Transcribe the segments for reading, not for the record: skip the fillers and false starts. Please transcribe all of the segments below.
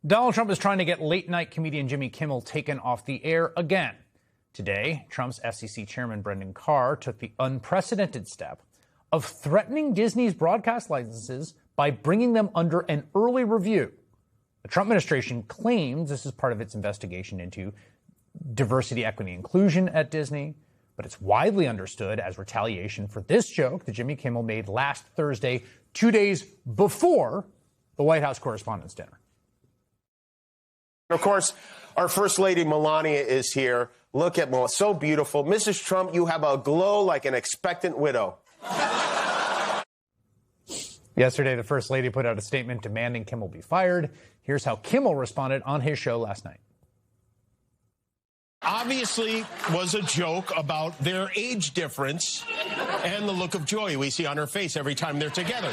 Donald Trump is trying to get late-night comedian Jimmy Kimmel taken off the air again. Today, Trump's FCC chairman Brendan Carr took the unprecedented step of threatening Disney's broadcast licenses by bringing them under an early review. The Trump administration claims this is part of its investigation into diversity, equity, inclusion at Disney, but it's widely understood as retaliation for this joke that Jimmy Kimmel made last Thursday, 2 days before the White House Correspondents' Dinner. Of course, our First Lady Melania is here. Look at Melania, so beautiful. Mrs. Trump, you have a glow like an expectant widow. Yesterday, the First Lady put out a statement demanding Kimmel be fired. Here's how Kimmel responded on his show last night. Obviously was a joke about their age difference and the look of joy we see on her face every time they're together.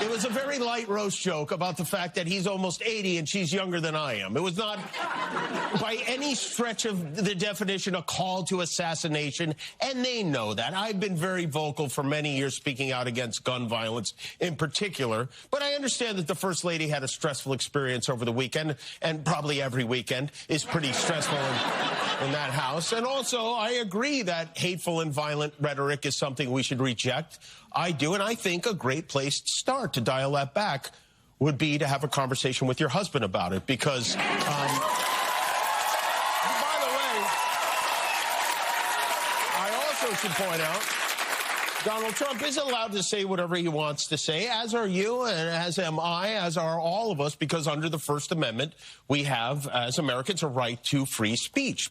It was a very light roast joke about the fact that he's almost 80 and she's younger than I am. It was not, by any stretch of the definition, a call to assassination, and they know that. I've been very vocal for many years speaking out against gun violence in particular, but I understand that the First Lady had a stressful experience over the weekend, and probably every weekend is pretty stressful in that house. And also, I agree that hateful and violent rhetoric is something we should reject. I do, and I think a great place to start to dial that back would be to have a conversation with your husband about it, because, by the way, I also should point out, Donald Trump is allowed to say whatever he wants to say, as are you, and as am I, as are all of us, because under the First Amendment, we have, as Americans, a right to free speech.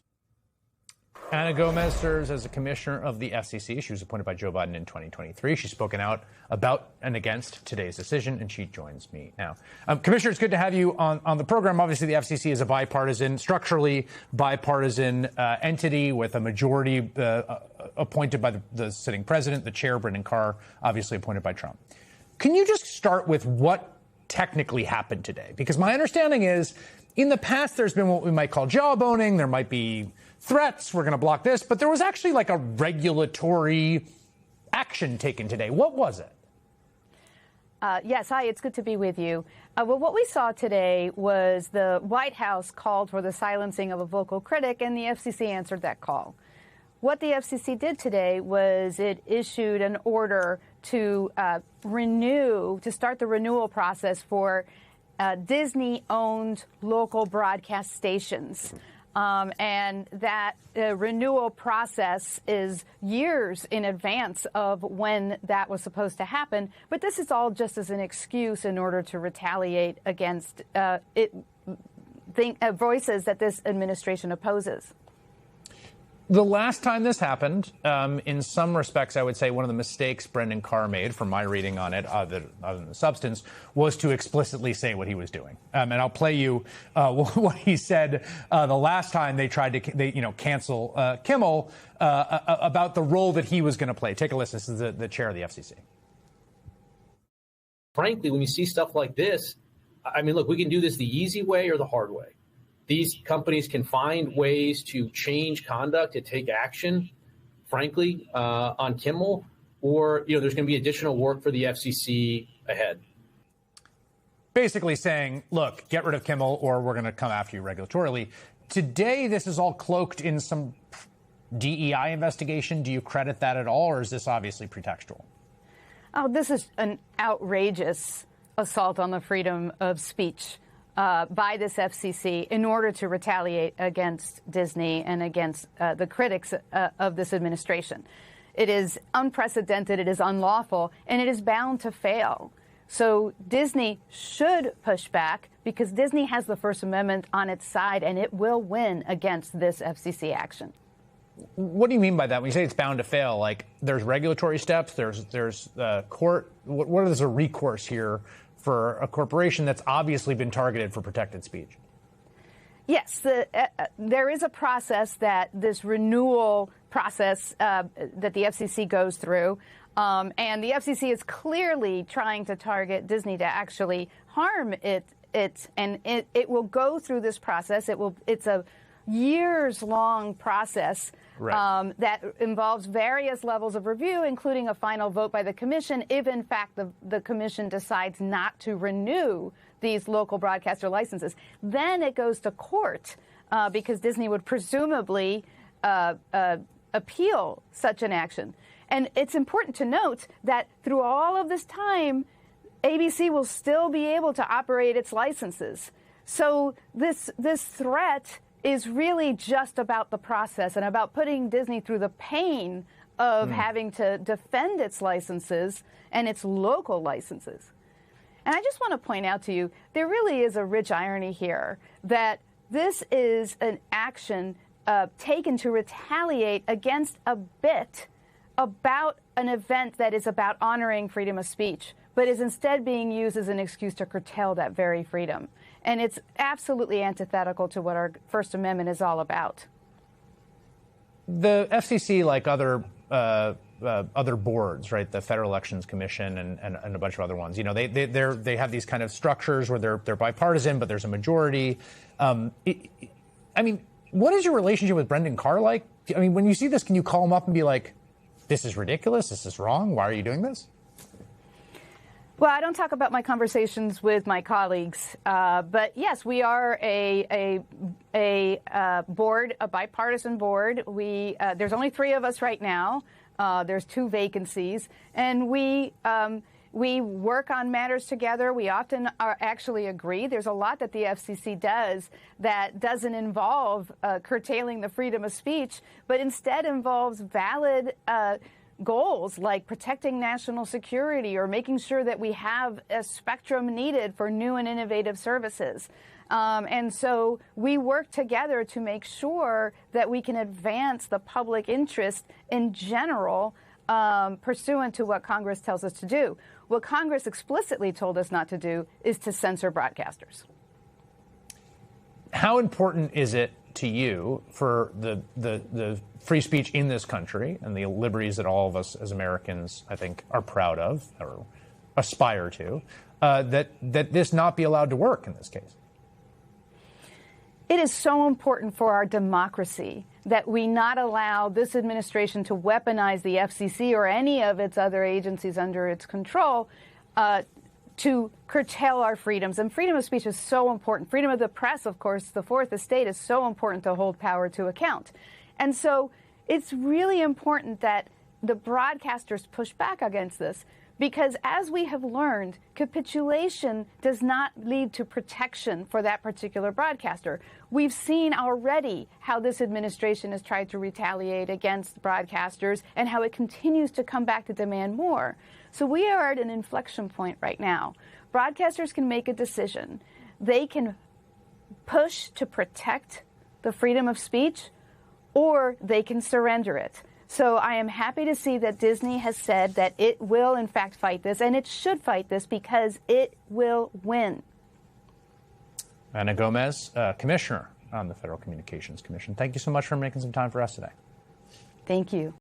Ana Gomez serves as a commissioner of the FCC. She was appointed by Joe Biden in 2023. She's spoken out about and against today's decision, and she joins me now. Commissioner, it's good to have you on the program. Obviously, the FCC is a bipartisan, structurally bipartisan entity with a majority appointed by the sitting president, the chair, Brendan Carr, obviously appointed by Trump. Can you just start with what technically happened today? Because my understanding is, in the past, there's been what we might call jawboning. There might be threats, we're going to block this, but there was actually like a regulatory action taken today. What was it? Yes, hi, it's good to be with you. Well, what we saw today was the White House called for the silencing of a vocal critic, and the FCC answered that call. What the FCC did today was it issued an order to start the renewal process for Disney-owned local broadcast stations. And that renewal process is years in advance of when that was supposed to happen. But this is all just as an excuse in order to retaliate against voices that this administration opposes. The last time this happened, in some respects, I would say one of the mistakes Brendan Carr made, from my reading on it, other than the substance, was to explicitly say what he was doing. And I'll play you what he said the last time they tried to cancel Kimmel about the role that he was going to play. Take a listen. This is the chair of the FCC. Frankly, when you see stuff like this, I mean, look, we can do this the easy way or the hard way. These companies can find ways to change conduct, to take action, frankly, on Kimmel, or, there's going to be additional work for the FCC ahead. Basically saying, look, get rid of Kimmel or we're going to come after you regulatorily. Today, this is all cloaked in some DEI investigation. Do you credit that at all, or is this obviously pretextual? Oh, this is an outrageous assault on the freedom of speech by this FCC in order to retaliate against Disney and against the critics of this administration. It is unprecedented, it is unlawful, and it is bound to fail. So Disney should push back because Disney has the First Amendment on its side, and it will win against this FCC action. What do you mean by that? When you say it's bound to fail, like there's regulatory steps, there's court. What is a recourse here for a corporation that's obviously been targeted for protected speech? Yes, there is a process that this renewal process that the FCC goes through. And the FCC is clearly trying to target Disney to actually harm it. It will go through this process. It's a years-long process that involves various levels of review, including a final vote by the commission, if in fact the commission decides not to renew these local broadcaster licenses. Then it goes to court because Disney would presumably appeal such an action. And it's important to note that through all of this time, ABC will still be able to operate its licenses. So this threat is really just about the process and about putting Disney through the pain of having to defend its licenses and its local licenses. And I just want to point out to you, there really is a rich irony here that this is an action taken to retaliate against a bit about an event that is about honoring freedom of speech, but is instead being used as an excuse to curtail that very freedom. And it's absolutely antithetical to what our First Amendment is all about. The FCC, like other boards, right, the Federal Elections Commission and a bunch of other ones, you know, they have these kind of structures where they're bipartisan, but there's a majority. I mean, what is your relationship with Brendan Carr like? I mean, when you see this, can you call him up and be like, this is ridiculous, this is wrong, why are you doing this? Well, I don't talk about my conversations with my colleagues, but yes, we are a board, a bipartisan board. There's only 3 of us right now. There's 2 vacancies, and we work on matters together. We often actually agree. There's a lot that the FCC does that doesn't involve curtailing the freedom of speech, but instead involves valid goals like protecting national security or making sure that we have a spectrum needed for new and innovative services. And so we work together to make sure that we can advance the public interest in general, pursuant to what Congress tells us to do. What Congress explicitly told us not to do is to censor broadcasters. How important is it to you for the free speech in this country and the liberties that all of us as Americans, I think, are proud of or aspire to, that this not be allowed to work in this case? It is so important for our democracy that we not allow this administration to weaponize the FCC or any of its other agencies under its control to curtail our freedoms. And freedom of speech is so important. Freedom of the press, of course, the Fourth Estate, is so important to hold power to account. And so it's really important that the broadcasters push back against this, because as we have learned, capitulation does not lead to protection for that particular broadcaster. We've seen already how this administration has tried to retaliate against broadcasters and how it continues to come back to demand more. So we are at an inflection point right now. Broadcasters can make a decision. They can push to protect the freedom of speech, or they can surrender it. So I am happy to see that Disney has said that it will, in fact, fight this, and it should fight this because it will win. Ana Gomez, Commissioner on the Federal Communications Commission. Thank you so much for making some time for us today. Thank you.